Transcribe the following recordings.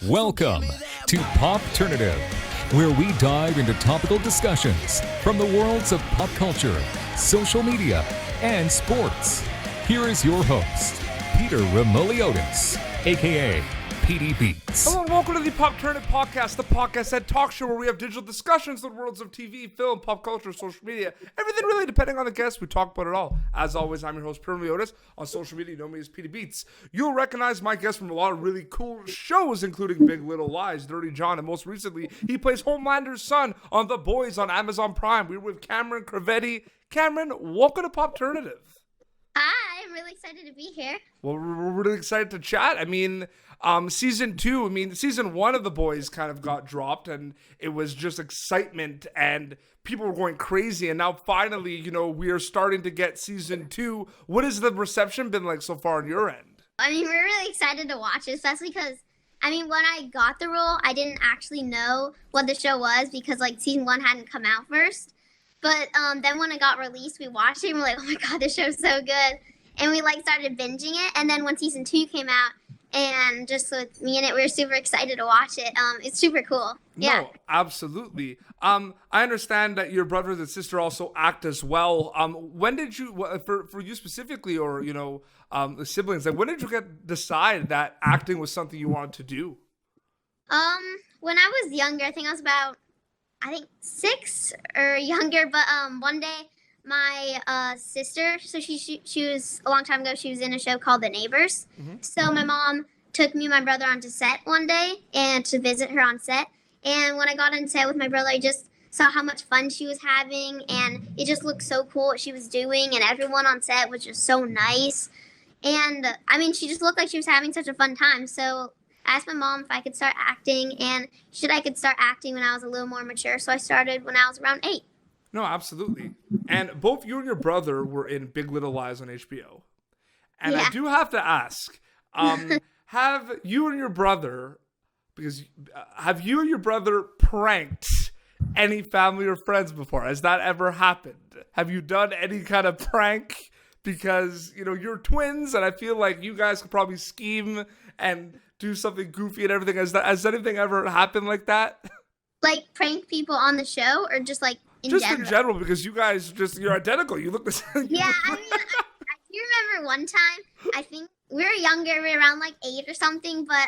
Welcome to Popternative, where we dive into topical discussions from the worlds of pop culture, social media, and sports. Here is your host, Peter Remoliotis, aka PD Beats. Hello and welcome to the Popternative podcast, the podcast and talk show where we have digital discussions on the worlds of TV, film, pop culture, social media, everything really, depending on the guest. We talk about it all. As always, I'm your host, Peter Remoliotis. On social media, you know me as PD Beats. You'll recognize my guests from a lot of really cool shows, including Big Little Lies, Dirty John, and most recently, he plays Homelander's son on The Boys on Amazon Prime. We're with Cameron Crovetti. Cameron, welcome to Popternative. Hi, I'm really excited to be here. Well, we're really excited to chat. I mean, season one of The Boys kind of got dropped, and it was just excitement, and people were going crazy. And now finally, you know, we are starting to get season two. What has the reception been like so far on your end? I mean, we're really excited to watch it, especially because, I mean, when I got the role, I didn't actually know what the show was because, like, season one hadn't come out first. But then when it got released, we watched it and we're like, oh my God, this show's so good. And we like started binging it. And then when season two came out, and just with me in it, we were super excited to watch it. It's super cool. Yeah. No, absolutely. I understand that your brothers and sister also act as well. When did you, for you specifically, or, you know, the siblings, like when did you decide that acting was something you wanted to do? When I was younger, I think I was about 6 or younger, but one day my sister, so she was a long time ago, she was in a show called The Neighbors. Mm-hmm. So my mom took me and my brother onto set one day and to visit her on set. And when I got on set with my brother, I just saw how much fun she was having, and it just looked so cool what she was doing, and everyone on set was just so nice. And I mean, she just looked like she was having such a fun time. So I asked my mom if I could start acting, and I could start acting when I was a little more mature. So I started when I was around 8. No, absolutely. And both you and your brother were in Big Little Lies on HBO. And yeah. I do have to ask, have you and your brother pranked any family or friends before? Has that ever happened? Have you done any kind of prank? Because, you know, you're twins, and I feel like you guys could probably scheme and do something goofy and everything. Has anything ever happened like that? Like prank people on the show, or just like in general? Because you guys you're identical. You look the same. Yeah, I mean, I do remember one time, I think we were younger, we were around like 8 or something, but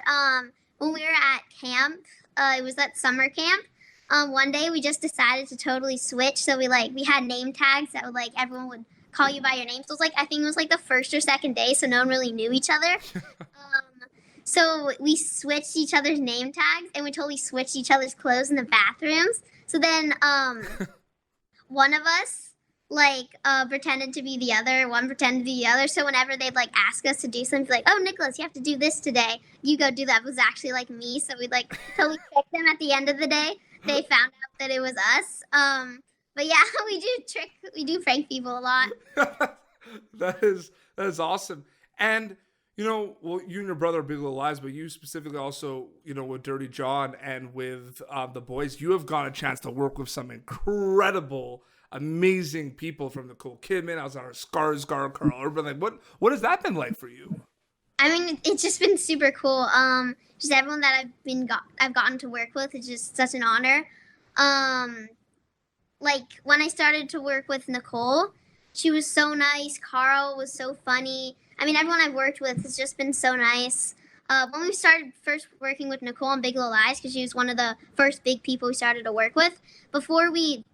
when we were at camp, it was at summer camp, one day we just decided to totally switch. So we had name tags that would everyone would call you by your name. So I think it was the first or second day, so no one really knew each other. So we switched each other's name tags, and we totally switched each other's clothes in the bathrooms. So then one of us pretended to be the other, one pretended to be the other. So whenever they'd ask us to do something, oh, Nicholas, you have to do this today, you go do that. It was actually me. So we'd totally trick them. At the end of the day, they found out that it was us. But yeah, we do prank people a lot. That is awesome. And you know, well, you and your brother are Big Little Lies, but you specifically also, you know, with Dirty John and with The Boys, you have got a chance to work with some incredible, amazing people, from Nicole Kidman, Alexander Skarsgård, Carl Urban. What has that been like for you? I mean, it's just been super cool. Just everyone that I've gotten to work with is just such an honor. When I started to work with Nicole, she was so nice. Carl was so funny. I mean, everyone I've worked with has just been so nice. When we started first working with Nicole on Big Little Lies, because she was one of the first big people we started to work with, before we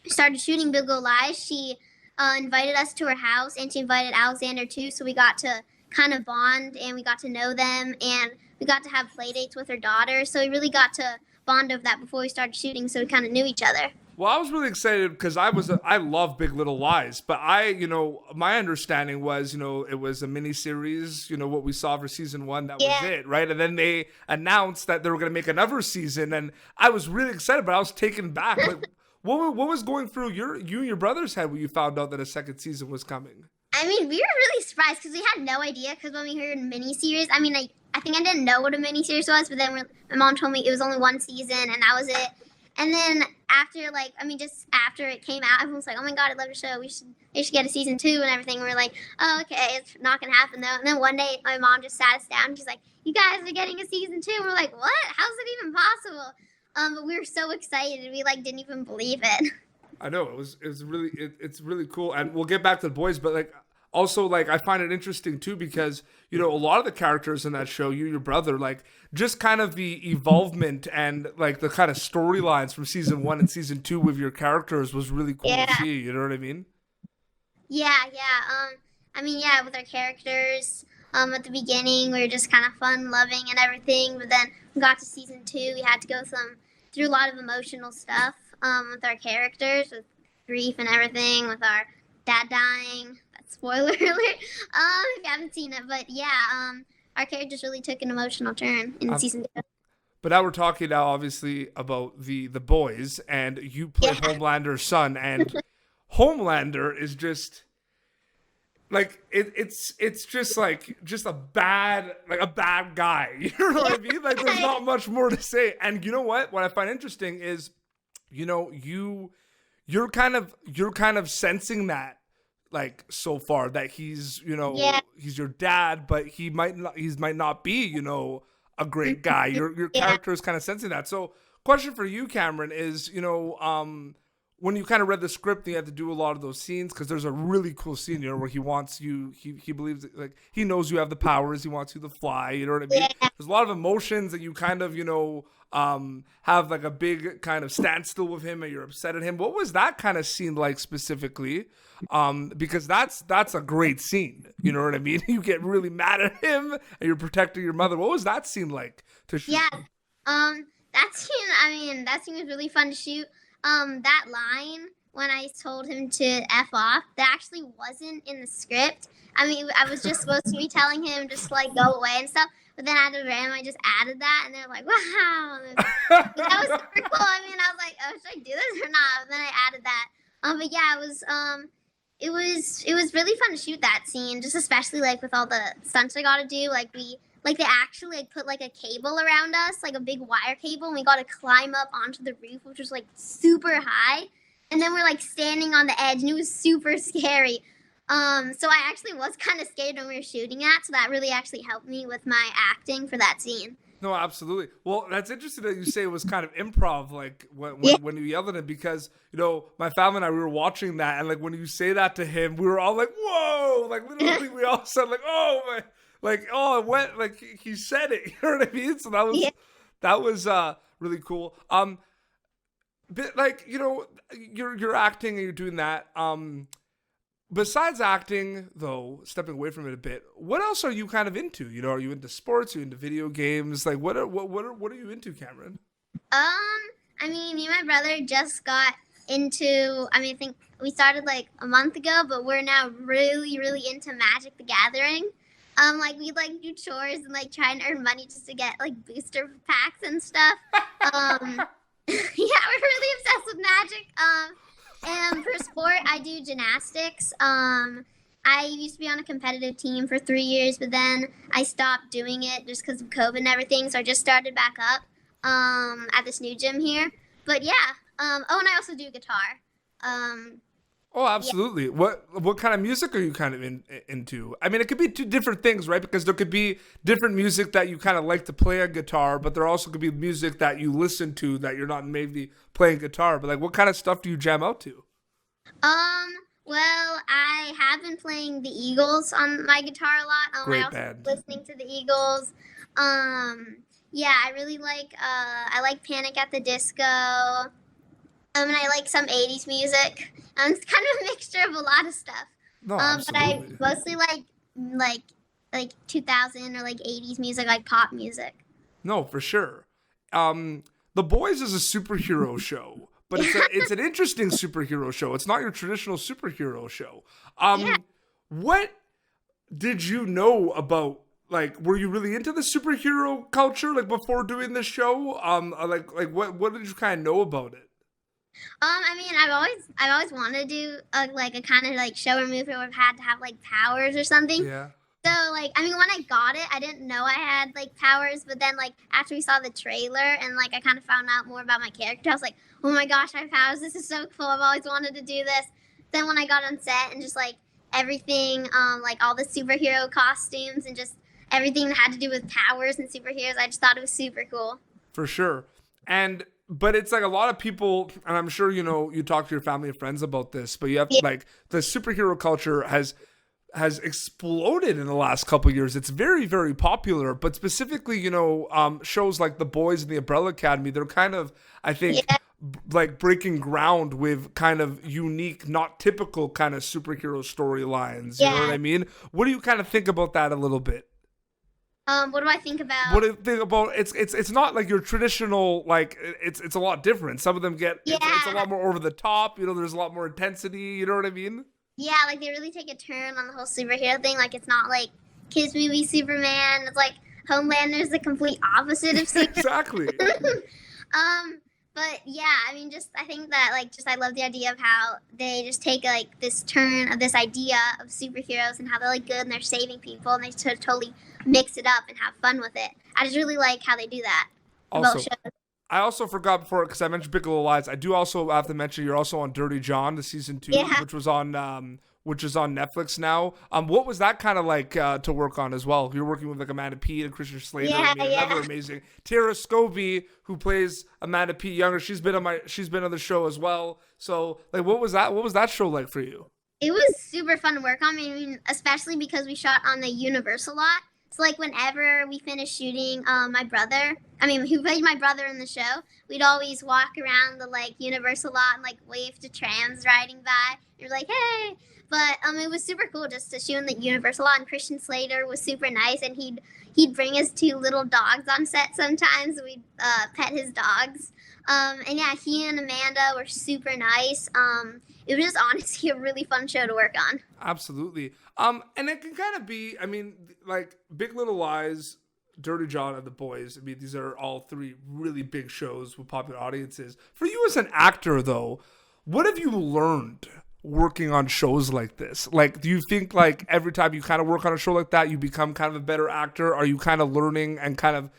started shooting Big Little Lies, she invited us to her house, and she invited Alexander too, so we got to kind of bond, and we got to know them, and we got to have play dates with her daughter, so we really got to bond over that before we started shooting, so we kind of knew each other. Well, I was really excited because I love Big Little Lies, but my understanding was, it was a mini series, what we saw for season 1, that was it, right? And then they announced that they were going to make another season, and I was really excited, but I was taken back. What was going through you and your brother's head when you found out that a second season was coming? I mean, we were really surprised because we had no idea, because when we heard mini series, I mean, I think I didn't know what a mini series was, but then my mom told me it was only one season, and that was it. And then after just after it came out, everyone was like, "Oh my god, I love the show. We should get a season 2 and everything." And we're like, "Oh, okay, it's not gonna happen though." And then one day, my mom just sat us down. And she's like, "You guys are getting a season 2." And we're like, "What? How's it even possible?" But we were so excited. We didn't even believe it. I know it's really cool, and we'll get back to the boys, but also I find it interesting too because a lot of the characters in that show, your brother, just kind of the evolvement and the kind of storylines from season 1 and season 2 with your characters was really cool to see. You know what I mean? Yeah, yeah. Yeah, with our characters. At the beginning, we were just kind of fun, loving, and everything. But then we got to season 2, we had to go through a lot of emotional stuff. With our characters, with grief and everything, with our dad dying. That's spoiler alert. If you haven't seen it, but yeah, our characters really took an emotional turn in season 2. But now we're talking now, obviously, about the boys, and you play Homelander's son, and Homelander is just it's just a bad guy. You know what I mean? There's not much more to say. And you know what? What I find interesting is, you're kind of sensing that so far that he's he's your dad, but he might not be a great guy. Your character is kind of sensing that. So question for you, Cameron, is when you kind of read the script, you had to do a lot of those scenes because there's a really cool scene where he wants you, he believes he knows you have the powers, he wants you to fly, you know what I mean? There's a lot of emotions that you kind of have a big kind of standstill with him and you're upset at him. What was that kind of scene like specifically? Because that's a great scene, you know what I mean? You get really mad at him and you're protecting your mother. What was that scene like to shoot? That scene was really fun to shoot. That line when I told him to F off, that actually wasn't in the script. I was just supposed to be telling him just go away and stuff. But then at the random, I just added that, and they're like, "Wow, that was super cool." I was like, "Oh, should I do this or not?" And then I added that. But yeah, it was really fun to shoot that scene, just especially with all the stunts I got to do. They actually put a cable around us, a big wire cable, and we got to climb up onto the roof, which was super high. And then we're standing on the edge, and it was super scary. So I actually was kind of scared when we were shooting that, so that really actually helped me with my acting for that scene. No, absolutely. Well, that's interesting that you say it was kind of improv, when you yelled at him, because my family and I, we were watching that, and when you say that to him, we were all like, "Whoa!" Literally, we all said "Oh my!" "Oh, it went," he said it. You know what I mean? So that was really cool. But you're acting and you're doing that. Besides acting, though, stepping away from it a bit, what else are you kind of into? Are you into sports? Are you into video games? What are you into, Cameron? Me and my brother just got into. I think we started a month ago, but we're now really, really into Magic the Gathering. We do chores and try and earn money just to get booster packs and stuff. Yeah, we're really obsessed with Magic. And for sport, I do gymnastics. I used to be on a competitive team for 3 years, but then I stopped doing it just because of COVID and everything. So I just started back up at this new gym here. But yeah. And I also do guitar. Oh, absolutely. Yeah. What kind of music are you kind of into? It could be two different things, right? Because there could be different music that you kind of like to play a guitar, but there also could be music that you listen to that you're not maybe playing guitar. But what kind of stuff do you jam out to? Well, I have been playing the Eagles on my guitar a lot. Great I also band. Listening to the Eagles. Yeah, I really I like Panic at the Disco. And I like some 80s music. It's kind of a mixture of a lot of stuff. No, but I absolutely. mostly like 2000 or 80s music, like pop music. No, for sure. The Boys is a superhero show, but it's an interesting superhero show. It's not your traditional superhero show. What did you know about? Were you really into the superhero culture before doing this show? What did you kind of know about it? I've always wanted to do a kind of show or movie where I've had to have powers or something. Yeah. So, like, I mean, when I got it, I didn't know I had, like, powers, but then, like, after we saw the trailer and, like, I kind of found out more about my character, I was like, oh my gosh, I have powers. This is so cool. I've always wanted to do this. Then when I got on set and just, like, everything, like, all the superhero costumes and just everything that had to do with powers and superheroes, I just thought it was super cool. For sure. But it's like a lot of people, and I'm sure, you talk to your family and friends about this, but you have like the superhero culture has exploded in the last couple of years. It's very, very popular, but specifically, shows like The Boys and The Umbrella Academy, they're kind of, I think, like breaking ground with kind of unique, not typical kind of superhero storylines. You know what I mean? What do you kind of think about that a little bit? What do I think about? What do you think about? It's not like your traditional, like it's a lot different. Some of them get it's a lot more over the top. There's a lot more intensity. You know what I mean? Yeah, like they really take a turn on the whole superhero thing. Like it's not like kids movie Superman. It's like Homelander is the complete opposite of Superman. Exactly. But yeah, I mean, I think that I love the idea of how they just take like this turn of this idea of superheroes and how they're like good and they're saving people and they totally mix it up and have fun with it. I just really like how they do that. I also forgot before, because I mentioned Big Little Lies. I do also have to mention you're also on Dirty John, the season 2, which is on Netflix now. What was that kind of like to work on as well? You're working with like Amanda Peet and Christian Slater. Another amazing Tara Scobie, who plays Amanda Peet younger. She's been on the show as well. So like, what was that show like for you? It was super fun to work on. I mean, especially because we shot on the Universal lot. So like whenever we finished shooting, my brother, who played my brother in the show, we'd always walk around the like Universal lot and like wave to trams riding by. You're like, hey. But it was super cool just to shoot in the Universal lot. And Christian Slater was super nice, and he'd bring his 2 little dogs on set sometimes. We'd pet his dogs. And yeah, he and Amanda were super nice. It was just honestly a really fun show to work on. Absolutely. And it can kind of be, like Big Little Lies, Dirty John, and The Boys. These are all 3 really big shows with popular audiences. For you as an actor, though, what have you learned working on shows like this? Like, do you think like every time you kind of work on a show like that, you become kind of a better actor? Are you kind of learning and kind of,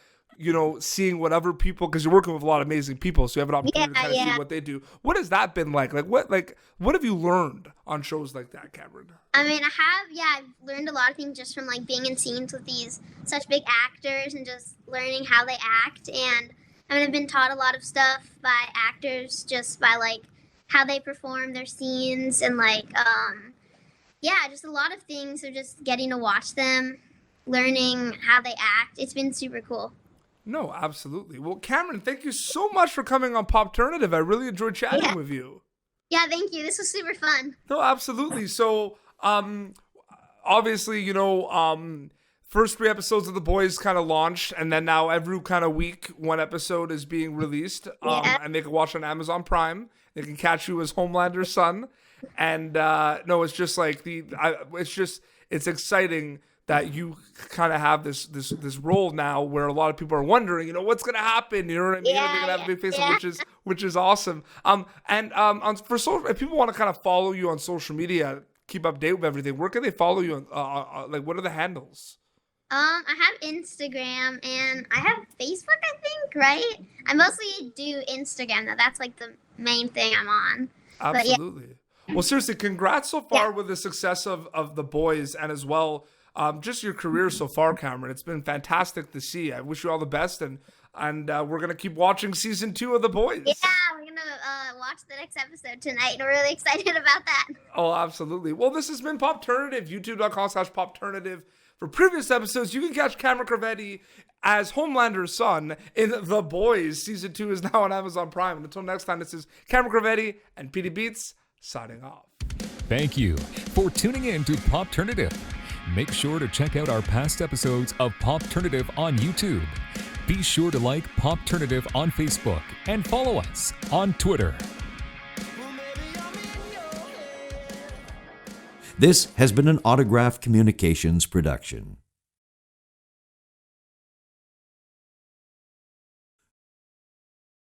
seeing what other people, because you're working with a lot of amazing people, so you have an opportunity to kind of see what they do. What has that been like? What have you learned on shows like that, Cameron? I've learned a lot of things just from like being in scenes with these such big actors and just learning how they act. And I've been taught a lot of stuff by actors just by like how they perform their scenes and like just a lot of things of just getting to watch them, learning how they act. It's been super cool. No, absolutely. Well, Cameron, thank you so much for coming on Popternative. I really enjoyed chatting with you. Yeah, thank you. This was super fun. No, absolutely. So, obviously, first 3 episodes of The Boys kind of launched, and then now every kind of week, 1 episode is being released, and they can watch on Amazon Prime. They can catch you as Homelander's son, and it's just like it's exciting that you kind of have this role now where a lot of people are wondering, what's going to happen? You know what I mean? They're going to have a big face, which is awesome. If people want to kind of follow you on social media, keep update with everything, where can they follow you? What are the handles? I have Instagram and I have Facebook, I think, right? I mostly do Instagram, though. That's like the main thing I'm on. Absolutely. Well, seriously, congrats so far with the success of The Boys, and as well, just your career so far, Cameron. It's been fantastic to see. I wish you all the best, and we're going to keep watching season 2 of The Boys. Yeah, we're going to watch the next episode tonight. We're really excited about that. Oh, absolutely. Well, this has been Popternative, youtube.com/Popternative. For previous episodes, you can catch Cameron Crovetti as Homelander's son in The Boys. Season 2 is now on Amazon Prime. And until next time, this is Cameron Crovetti and PD Beats signing off. Thank you for tuning in to Popternative. Make sure to check out our past episodes of Popternative on YouTube. Be sure to like Popternative on Facebook and follow us on Twitter. This has been an Autograph Communications production.